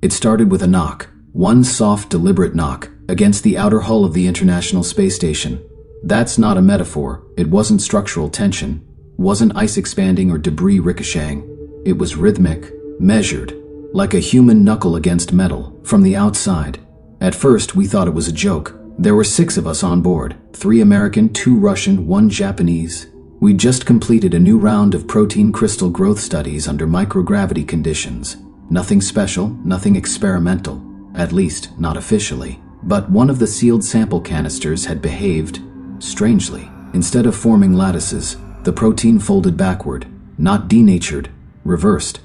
It started with a knock, one soft, deliberate knock, against the outer hull of the International Space Station. That's not a metaphor. It wasn't structural tension, wasn't ice expanding or debris ricocheting. It was rhythmic, measured, like a human knuckle against metal, from the outside. At first, we thought it was a joke. There were 6 of us on board, 3 American, 2 Russian, 1 Japanese. We'd just completed a new round of protein crystal growth studies under microgravity conditions. Nothing special, nothing experimental, at least not officially. But one of the sealed sample canisters had behaved strangely. Instead of forming lattices, the protein folded backward, not denatured, reversed.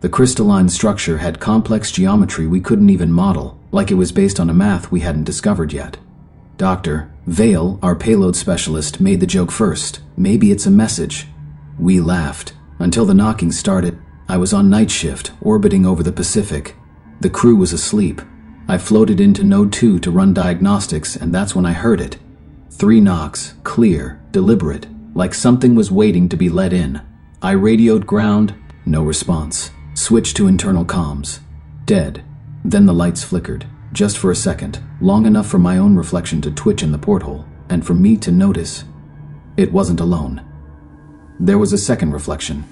The crystalline structure had complex geometry we couldn't even model, like it was based on a math we hadn't discovered yet. Dr. Vale, our payload specialist, made the joke first. Maybe it's a message. We laughed. Until the knocking started. I was on night shift, orbiting over the Pacific. The crew was asleep. I floated into Node 2 to run diagnostics, and that's when I heard it. 3 knocks, clear, deliberate, like something was waiting to be let in. I radioed ground, no response. Switched to internal comms. Dead. Then the lights flickered, just for a second, long enough for my own reflection to twitch in the porthole, and for me to notice it wasn't alone. There was a second reflection.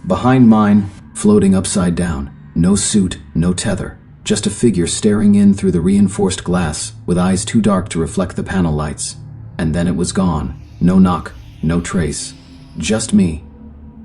Behind mine, floating upside down, no suit, no tether, just a figure staring in through the reinforced glass, with eyes too dark to reflect the panel lights. And then it was gone. No knock, no trace. Just me.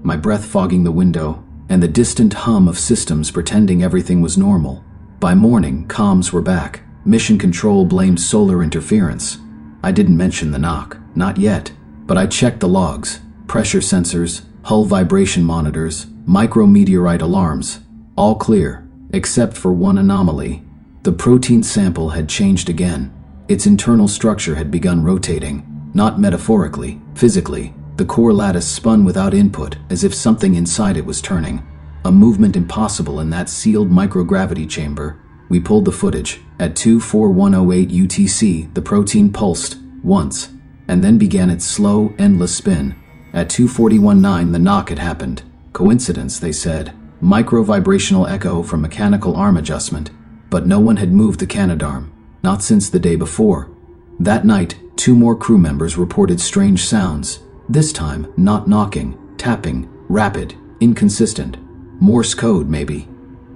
My breath fogging the window, and the distant hum of systems pretending everything was normal. By morning, comms were back. Mission Control blamed solar interference. I didn't mention the knock, not yet, but I checked the logs, pressure sensors, hull vibration monitors, micrometeorite alarms, all clear, except for one anomaly. The protein sample had changed again. Its internal structure had begun rotating, not metaphorically, physically. The core lattice spun without input, as if something inside it was turning. A movement impossible in that sealed microgravity chamber. We pulled the footage. At 2:4108 UTC, the protein pulsed once, and then began its slow, endless spin. At 2:41:09, the knock had happened. Coincidence, they said. Micro-vibrational echo from mechanical arm adjustment. But no one had moved the canadarm, not since the day before. That night, 2 more crew members reported strange sounds. This time, not knocking, tapping, rapid, inconsistent. Morse code, maybe.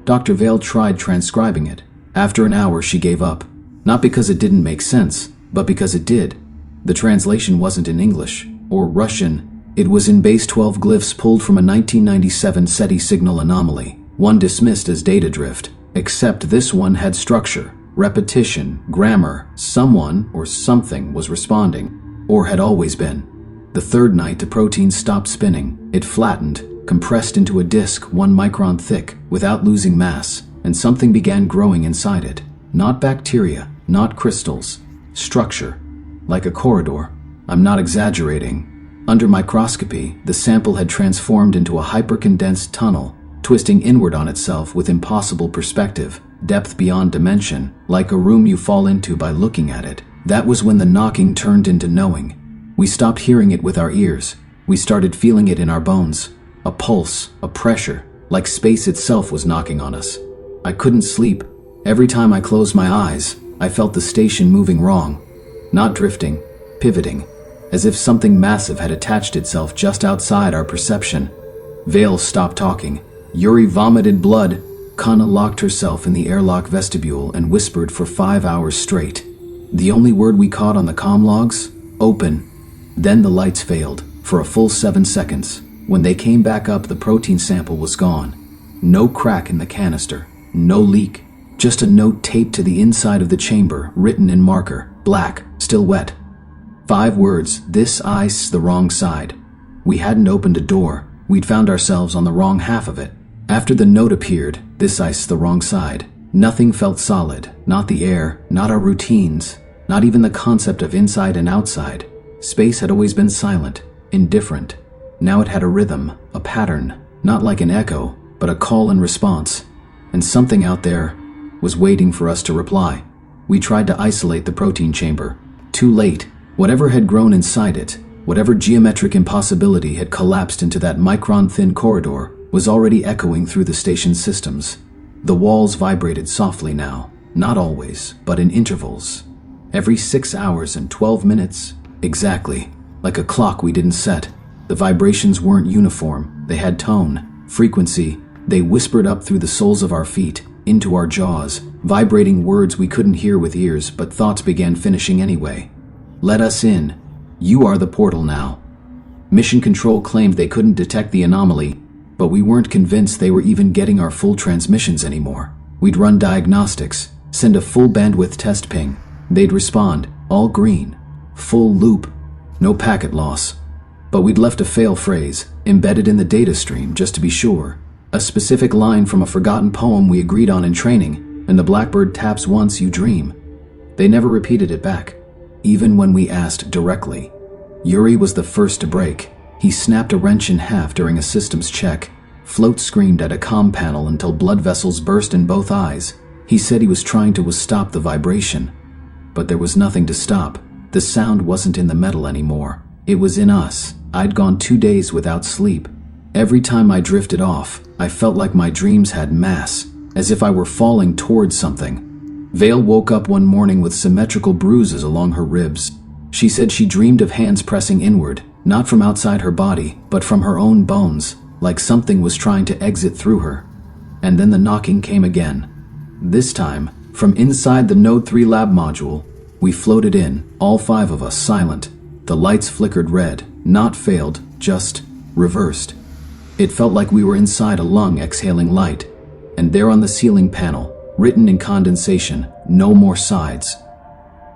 Dr. Vale tried transcribing it. After an hour, she gave up. Not because it didn't make sense, but because it did. The translation wasn't in English, or Russian. It was in base 12 glyphs pulled from a 1997 SETI signal anomaly, one dismissed as data drift. Except this one had structure, repetition, grammar. Someone or something was responding, or had always been. The third night, the protein stopped spinning. It flattened, compressed into a disk 1 micron thick, without losing mass, and something began growing inside it. Not bacteria, not crystals. Structure. Like a corridor. I'm not exaggerating. Under microscopy, the sample had transformed into a hypercondensed tunnel, twisting inward on itself with impossible perspective, depth beyond dimension, like a room you fall into by looking at it. That was when the knocking turned into knowing. We stopped hearing it with our ears. We started feeling it in our bones. A pulse, a pressure, like space itself was knocking on us. I couldn't sleep. Every time I closed my eyes, I felt the station moving wrong. Not drifting, pivoting, as if something massive had attached itself just outside our perception. Vale stopped talking. Yuri vomited blood. Kana locked herself in the airlock vestibule and whispered for 5 hours straight. The only word we caught on the comm logs? Open. Then the lights failed, for a full 7 seconds. When they came back up, the protein sample was gone. No crack in the canister, no leak. Just a note taped to the inside of the chamber, written in marker, black, still wet. 5 words, this ice the wrong side. We hadn't opened a door. We'd found ourselves on the wrong half of it. After the note appeared, this ice the wrong side, nothing felt solid. Not the air, not our routines, not even the concept of inside and outside. Space had always been silent, indifferent. Now it had a rhythm, a pattern, not like an echo, but a call and response. And something out there was waiting for us to reply. We tried to isolate the protein chamber. Too late. Whatever had grown inside it, whatever geometric impossibility had collapsed into that micron-thin corridor, was already echoing through the station's systems. The walls vibrated softly now, not always, but in intervals. Every 6 hours and 12 minutes, exactly, like a clock we didn't set. The vibrations weren't uniform, they had tone, frequency. They whispered up through the soles of our feet, into our jaws, vibrating words we couldn't hear with ears, but thoughts began finishing anyway. Let us in. You are the portal now. Mission Control claimed they couldn't detect the anomaly, but we weren't convinced they were even getting our full transmissions anymore. We'd run diagnostics, send a full bandwidth test ping. They'd respond, all green, full loop, no packet loss. But we'd left a fail phrase, embedded in the data stream just to be sure. A specific line from a forgotten poem we agreed on in training, and the blackbird taps once you dream. They never repeated it back, even when we asked directly. Yuri was the first to break. He snapped a wrench in half during a systems check. Float screamed at a comm panel until blood vessels burst in both eyes. He said he was trying to stop the vibration. But there was nothing to stop. The sound wasn't in the metal anymore. It was in us. I'd gone 2 days without sleep. Every time I drifted off, I felt like my dreams had mass, as if I were falling towards something. Vale woke up one morning with symmetrical bruises along her ribs. She said she dreamed of hands pressing inward, not from outside her body, but from her own bones, like something was trying to exit through her. And then the knocking came again. This time, from inside the Node 3 lab module, we floated in, all 5 of us silent. The lights flickered red, not failed, just reversed. It felt like we were inside a lung exhaling light. And there on the ceiling panel, written in condensation, no more sides.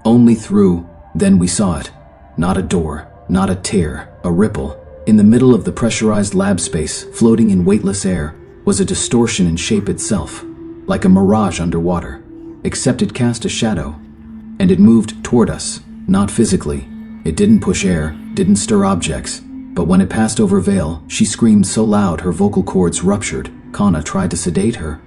Only through. Then we saw it. Not a door, not a tear, a ripple. In the middle of the pressurized lab space, floating in weightless air, was a distortion in shape itself, like a mirage underwater. Except it cast a shadow. And it moved toward us, not physically. It didn't push air, didn't stir objects. But when it passed over Vale, she screamed so loud her vocal cords ruptured. Kana tried to sedate her.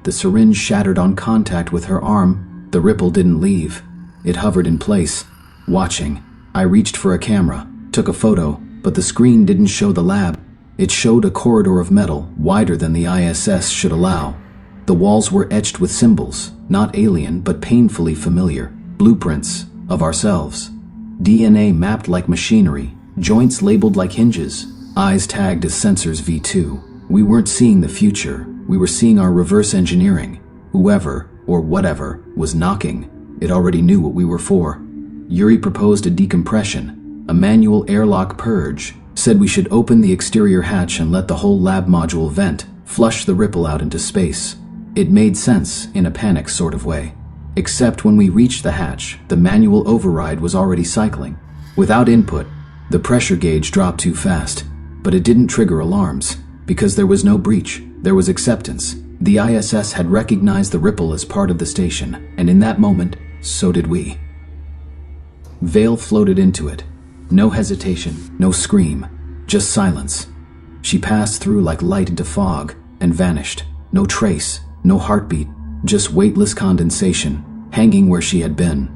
The syringe shattered on contact with her arm. The ripple didn't leave. It hovered in place, watching. I reached for a camera, took a photo, but the screen didn't show the lab. It showed a corridor of metal, wider than the ISS should allow. The walls were etched with symbols, not alien but painfully familiar, blueprints of ourselves. DNA mapped like machinery, joints labeled like hinges, eyes tagged as sensors V2. We weren't seeing the future, we were seeing our reverse engineering. Whoever, or whatever, was knocking, it already knew what we were for. Yuri proposed a decompression, a manual airlock purge, said we should open the exterior hatch and let the whole lab module vent, flush the ripple out into space. It made sense, in a panic sort of way. Except when we reached the hatch, the manual override was already cycling. Without input, the pressure gauge dropped too fast, but it didn't trigger alarms, because there was no breach, there was acceptance. The ISS had recognized the ripple as part of the station, and in that moment, so did we. Vale floated into it. No hesitation, no scream, just silence. She passed through like light into fog, and vanished. No trace, no heartbeat, just weightless condensation, hanging where she had been.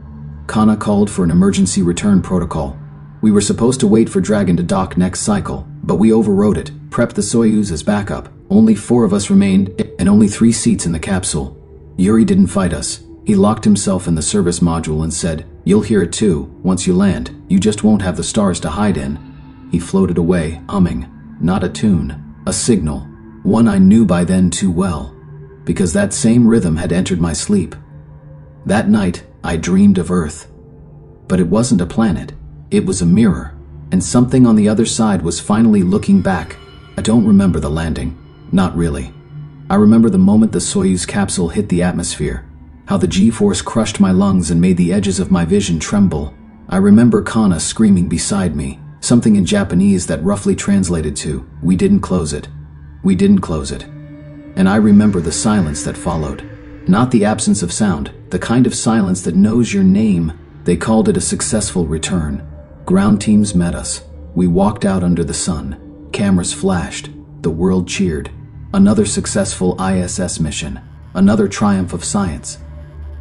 Kana called for an emergency return protocol. We were supposed to wait for Dragon to dock next cycle, but we overrode it, prepped the Soyuz as backup. Only 4 of us remained, and only 3 seats in the capsule. Yuri didn't fight us. He locked himself in the service module and said, "You'll hear it too, once you land. You just won't have the stars to hide in." He floated away, humming. Not a tune, a signal. One I knew by then too well, because that same rhythm had entered my sleep. That night, I dreamed of Earth. But it wasn't a planet. It was a mirror, and something on the other side was finally looking back. I don't remember the landing. Not really. I remember the moment the Soyuz capsule hit the atmosphere, how the G-force crushed my lungs and made the edges of my vision tremble. I remember Kana screaming beside me, something in Japanese that roughly translated to, "We didn't close it. We didn't close it." And I remember the silence that followed. Not the absence of sound, the kind of silence that knows your name. They called it a successful return. Ground teams met us. We walked out under the sun. Cameras flashed. The world cheered. Another successful ISS mission. Another triumph of science.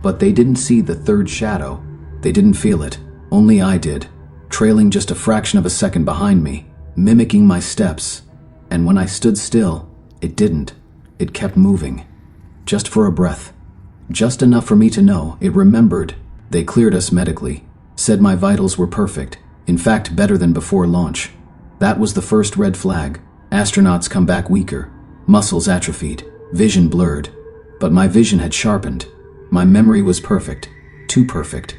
But they didn't see the third shadow. They didn't feel it. Only I did. Trailing just a fraction of a second behind me. Mimicking my steps. And when I stood still, it didn't. It kept moving. just for a breath. Just enough for me to know it remembered. They cleared us medically, said my vitals were perfect, in fact better than before launch. That was the first red flag. Astronauts come back weaker, muscles atrophied, vision blurred. But my vision had sharpened. My memory was perfect, too perfect.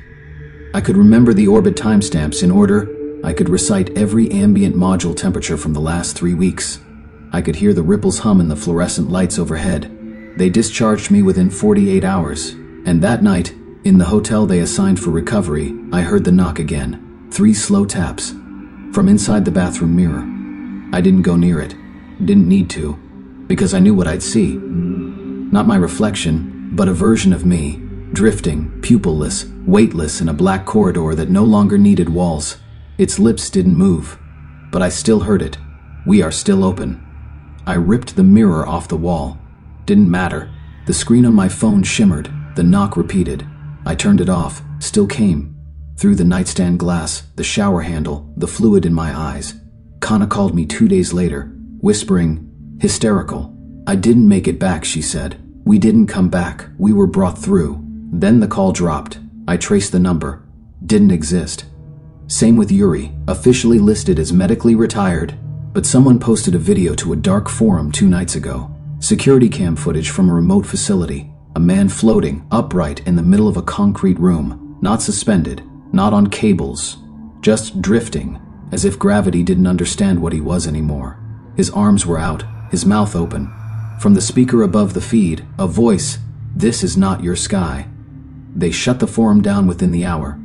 I could remember the orbit timestamps in order. I could recite every ambient module temperature from the last 3 weeks. I could hear the ripples hum in the fluorescent lights overhead. They discharged me within 48 hours, and that night, in the hotel they assigned for recovery, I heard the knock again. 3 slow taps. From inside the bathroom mirror. I didn't go near it. Didn't need to, because I knew what I'd see. Not my reflection, but a version of me, drifting, pupilless, weightless in a black corridor that no longer needed walls. Its lips didn't move, but I still heard it. We are still open. I ripped the mirror off the wall. Didn't matter. The screen on my phone shimmered. The knock repeated. I turned it off. Still came. Through the nightstand glass, the shower handle, the fluid in my eyes. Kana called me 2 days later, whispering, hysterical. I didn't make it back, she said. We didn't come back. We were brought through. Then the call dropped. I traced the number. Didn't exist. Same with Yuri, officially listed as medically retired, but someone posted a video to a dark forum 2 nights ago. Security cam footage from a remote facility. A man floating, upright in the middle of a concrete room, not suspended, not on cables, just drifting, as if gravity didn't understand what he was anymore. His arms were out, his mouth open. From the speaker above the feed, a voice, "This is not your sky." They shut the forum down within the hour.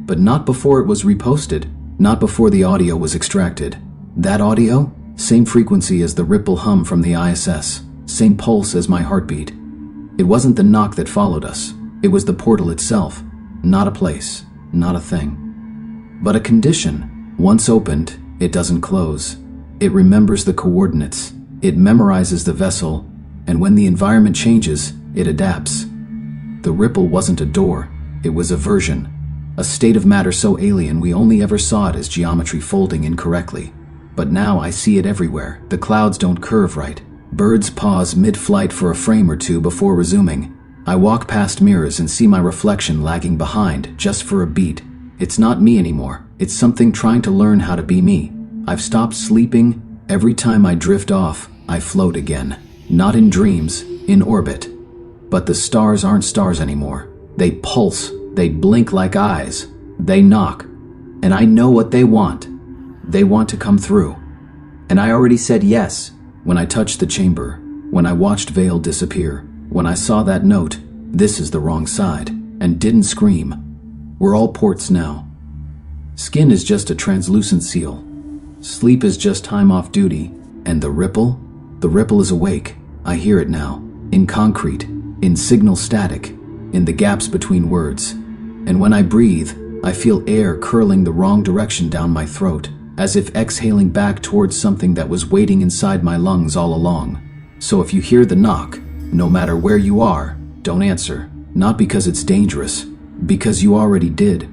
But not before it was reposted, not before the audio was extracted. That audio? Same frequency as the ripple hum from the ISS, same pulse as my heartbeat. It wasn't the knock that followed us. It was the portal itself. Not a place, not a thing. But a condition. Once opened, it doesn't close. It remembers the coordinates. It memorizes the vessel, and when the environment changes, it adapts. The ripple wasn't a door. It was a version. A state of matter so alien we only ever saw it as geometry folding incorrectly. But now I see it everywhere. The clouds don't curve right. Birds pause mid-flight for a frame or two before resuming. I walk past mirrors and see my reflection lagging behind just for a beat. It's not me anymore. It's something trying to learn how to be me. I've stopped sleeping. Every time I drift off, I float again. Not in dreams, in orbit. But the stars aren't stars anymore. They pulse. They blink like eyes. They knock. And I know what they want. They want to come through. And I already said yes when I touched the chamber, when I watched Vale disappear, when I saw that note, "This is the wrong side," and didn't scream. We're all ports now. Skin is just a translucent seal. Sleep is just time off duty. And the ripple is awake. I hear it now. In concrete, in signal static, in the gaps between words. And when I breathe, I feel air curling the wrong direction down my throat, as if exhaling back towards something that was waiting inside my lungs all along. So if you hear the knock, no matter where you are, don't answer. Not because it's dangerous, because you already did.